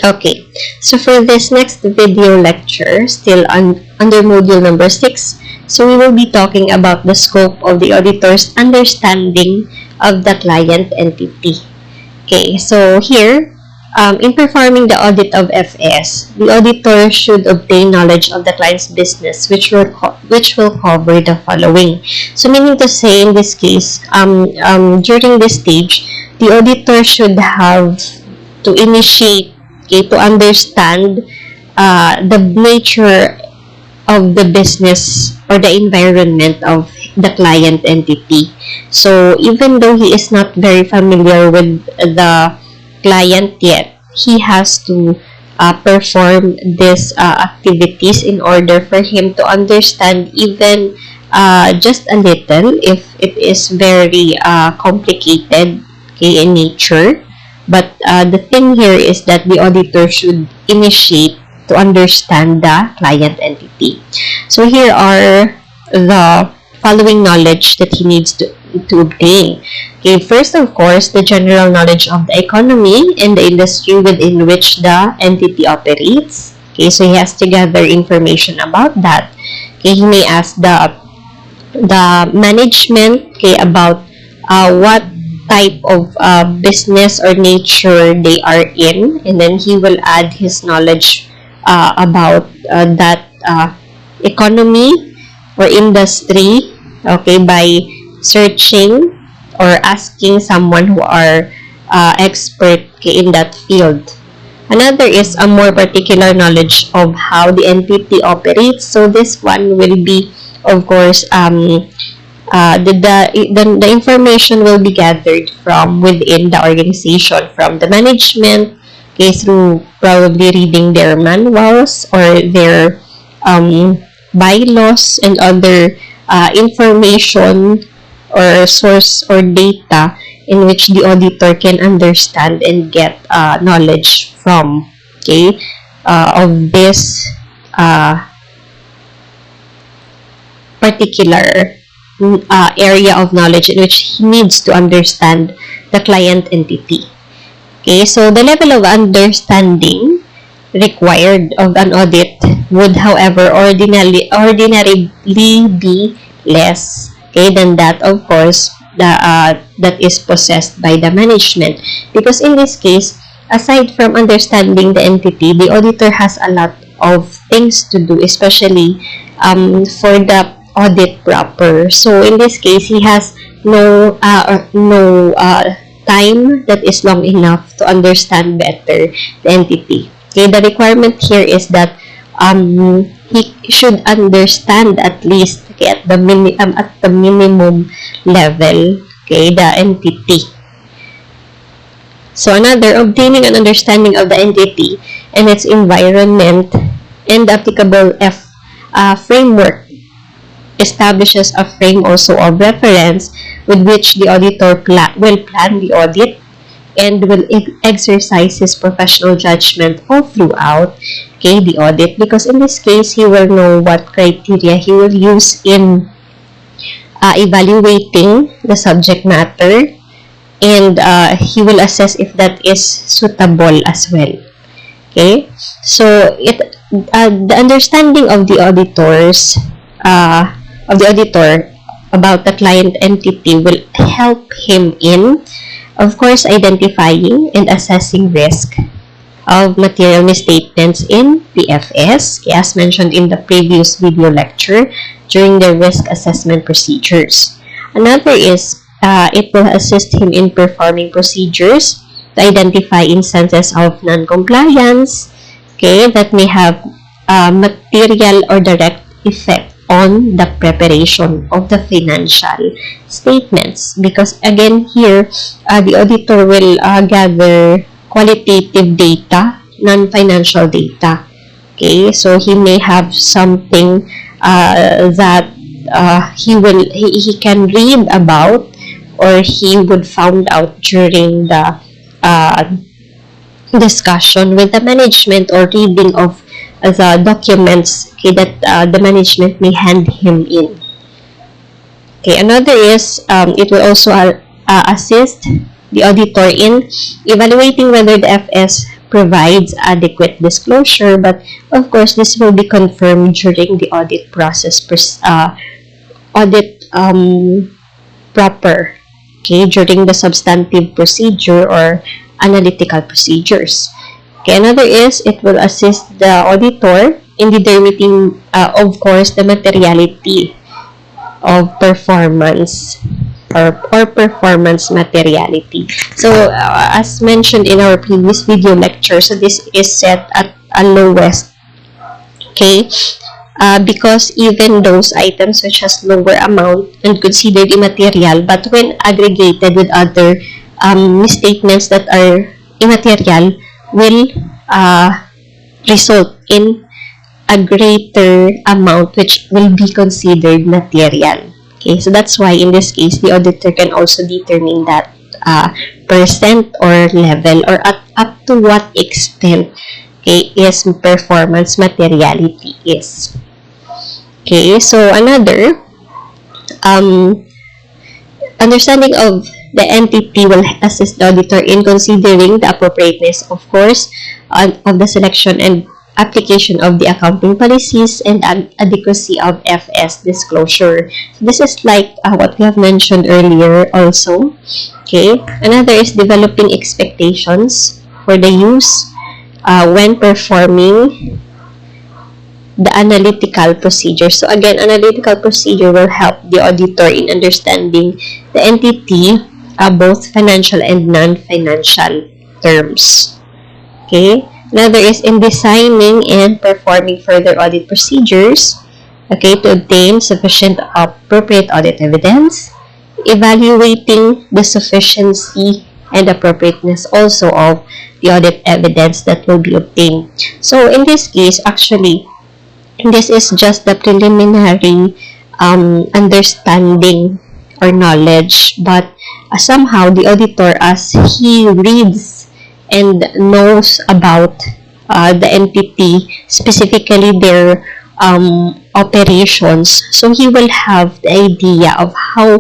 Okay, so for this next video lecture, still under module number 6, so we will be talking about the scope of the auditor's understanding of the client entity. Okay, so here, in performing the audit of FS, the auditor should obtain knowledge of the client's business, which will cover the following. So meaning to say, in this case, during this stage, the auditor should have to initiate, okay, to understand the nature of the business or the environment of the client entity. So even though he is not very familiar with the client yet, he has to perform these activities in order for him to understand even just a little if it is very complicated, okay, in nature. But the thing here is that the auditor should initiate to understand the client entity. So here are the following knowledge that he needs to obtain. Okay, first, of course, the general knowledge of the economy and the industry within which the entity operates. Okay, so he has to gather information about that. Okay, he may ask the management, okay, about what type of business or nature they are in, and then he will add his knowledge about that economy or industry, okay, by searching or asking someone who are expert, okay, in that field. Another is a more particular knowledge of how the entity operates. So this one will be, of course, the information will be gathered from within the organization, from the management, okay, through probably reading their manuals or their bylaws and other information or source or data in which the auditor can understand and get knowledge from, okay, of this particular area of knowledge in which he needs to understand the client entity. Okay, so the level of understanding required of an audit would, however, ordinarily be less, okay, than that, of course, that is possessed by the management. Because in this case, aside from understanding the entity, the auditor has a lot of things to do, especially for the audit proper. So in this case, he has no time that is long enough to understand better the entity. Okay, the requirement here is that he should understand at least, okay, at the minimum level, okay, the entity. So another, obtaining an understanding of the entity and its environment and the applicable framework establishes a frame also of reference with which the auditor will plan the audit and will exercise his professional judgment all throughout, okay, the audit, because in this case, he will know what criteria he will use in evaluating the subject matter, and he will assess if that is suitable as well. Okay, so the understanding of the auditor about the client entity will help him in, of course, identifying and assessing risk of material misstatements in PFS, as mentioned in the previous video lecture during the risk assessment procedures. Another is it will assist him in performing procedures to identify instances of non-compliance, okay, that may have material or direct effect on the preparation of the financial statements. Because again here, the auditor will gather qualitative data, non-financial data. Okay, so he may have something that he can read about, or he would found out during the discussion with the management or reading of the documents, okay, that the management may hand him in. Okay, another is it will also assist the auditor in evaluating whether the FS provides adequate disclosure, but of course this will be confirmed during the audit process, audit proper, okay, during the substantive procedure or analytical procedures. Okay, another is it will assist the auditor in determining, of course, the materiality of performance or performance materiality. So, as mentioned in our previous video lecture, so this is set at a lowest, okay, because even those items which has lower amount and considered immaterial, but when aggregated with other misstatements that are immaterial, will result in a greater amount which will be considered material. Okay, so that's why in this case, the auditor can also determine that percent or level or up to what extent, okay, is performance materiality is. Okay, so another understanding of the entity will assist the auditor in considering the appropriateness, of course, of the selection and application of the accounting policies and adequacy of FS disclosure. So this is like what we have mentioned earlier also. Okay, another is developing expectations for the use when performing the analytical procedure. So again, analytical procedure will help the auditor in understanding the entity, both financial and non-financial terms. Okay. Another is in designing and performing further audit procedures, okay, to obtain sufficient appropriate audit evidence, evaluating the sufficiency and appropriateness also of the audit evidence that will be obtained. So in this case, actually, this is just the preliminary understanding or knowledge, but somehow the auditor, as he reads and knows about the entity, specifically their operations, so he will have the idea of how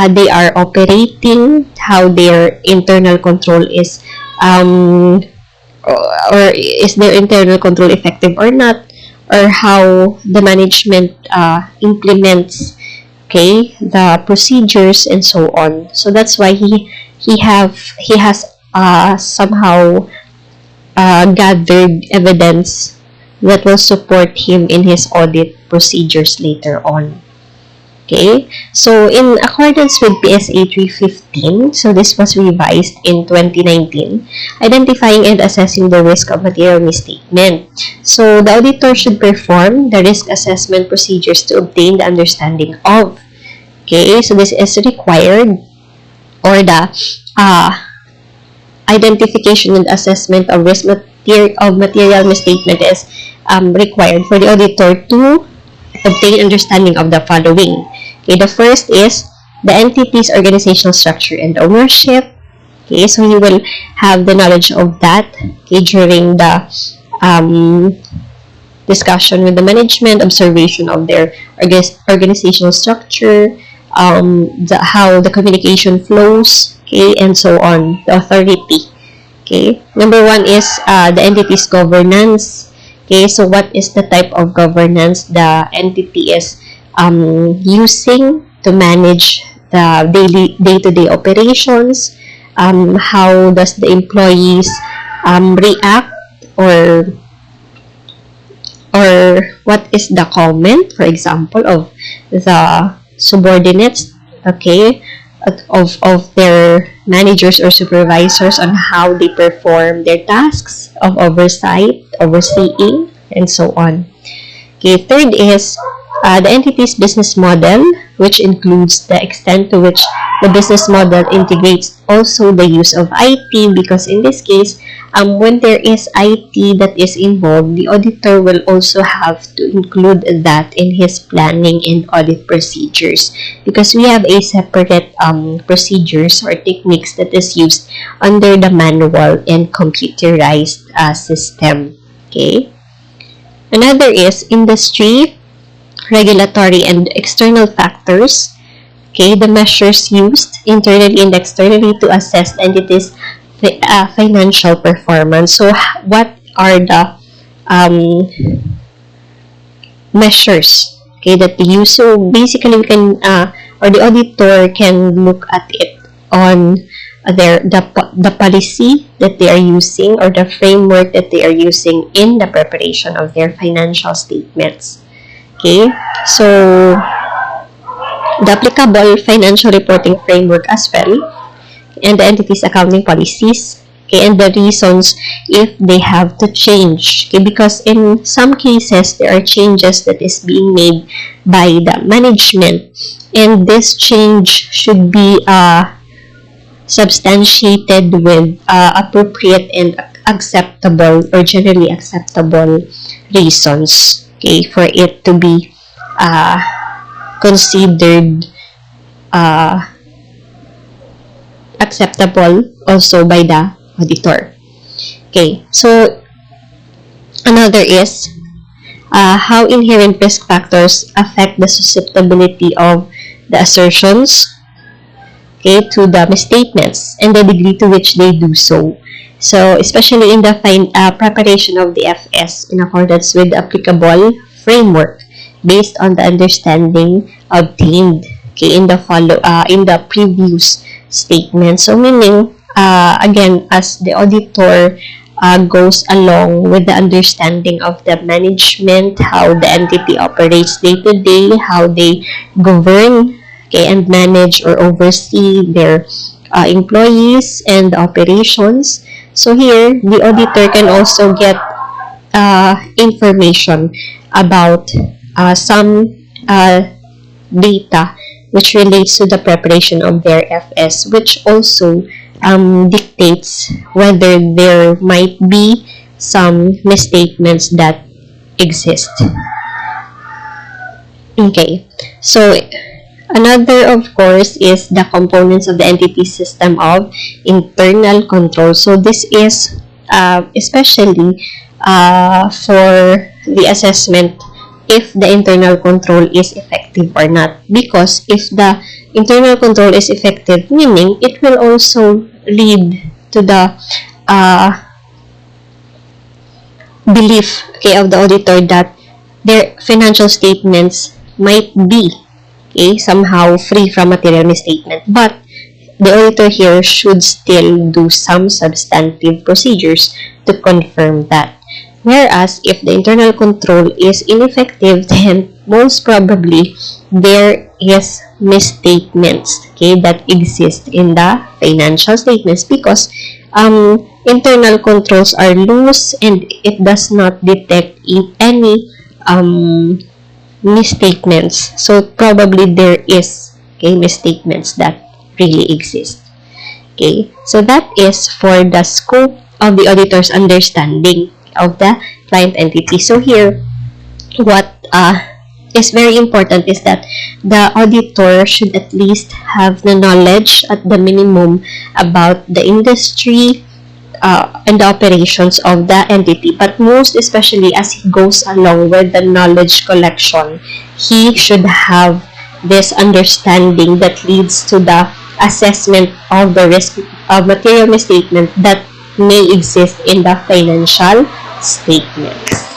they are operating, how their internal control is, or is their internal control effective or not, or how the management implements, okay, the procedures and so on. So that's why he has somehow gathered evidence that will support him in his audit procedures later on. Okay, so in accordance with PSA 315, so this was revised in 2019, identifying and assessing the risk of material misstatement. So the auditor should perform the risk assessment procedures to obtain the understanding of. Okay, so this is required, or the identification and assessment of risk of material misstatement is required for the auditor to obtain understanding of the following. Okay, the first is the entity's organizational structure and ownership. Okay, so you will have the knowledge of that, okay, during the discussion with the management, observation of their organizational structure, how the communication flows, okay, and so on, the authority. Okay, number one is the entity's governance. Okay, so what is the type of governance the entity is using to manage the day-to-day operations? How does the employees react, or what is the comment, for example, of the subordinates, okay, of their managers or supervisors on how they perform their tasks of oversight, overseeing, and so on. Okay, third is the entity's business model, which includes the extent to which the business model integrates also the use of IT, because in this case, when there is IT that is involved, the auditor will also have to include that in his planning and audit procedures, because we have a separate procedures or techniques that is used under the manual and computerized system. Okay. Another is industry, regulatory, and external factors. Okay, the measures used internally and externally to assess the entity's financial performance. So what are the measures, okay, that they use? So basically, we can or the auditor can look at it on the policy that they are using, or the framework that they are using in the preparation of their financial statements. Okay, so the applicable financial reporting framework as well, and the entity's accounting policies, okay, and the reasons if they have to change, okay, because in some cases there are changes that is being made by the management, and this change should be substantiated with appropriate and acceptable, or generally acceptable reasons, okay, for it to be considered acceptable also by the auditor. Okay, so another is how inherent risk factors affect the susceptibility of the assertions, okay, to the misstatements, and the degree to which they do so. So, especially in the preparation of the FS in accordance with the applicable framework based on the understanding obtained, okay, in the previous statement. So, meaning, again, as the auditor goes along with the understanding of the management, how the entity operates day to day, how they govern, okay, and manage or oversee their employees and operations. So here, the auditor can also get information about some data which relates to the preparation of their FS, which also dictates whether there might be some misstatements that exist. Okay, so another, of course, is the components of the entity system of internal control. So this is especially for the assessment if the internal control is effective or not. Because if the internal control is effective, meaning it will also lead to the belief, okay, of the auditor that their financial statements might be, okay, somehow free from material misstatement. But the auditor here should still do some substantive procedures to confirm that. Whereas, if the internal control is ineffective, then most probably there is misstatements, okay, that exist in the financial statements, because internal controls are loose and it does not detect any misstatements. So probably there is, okay, misstatements that really exist. Okay, so that is for the scope of the auditor's understanding of the client entity. So here, what is very important is that the auditor should at least have the knowledge at the minimum about the industry and the operations of the entity. But most especially, as he goes along with the knowledge collection, he should have this understanding that leads to the assessment of the risk of material misstatement that may exist in the financial statements.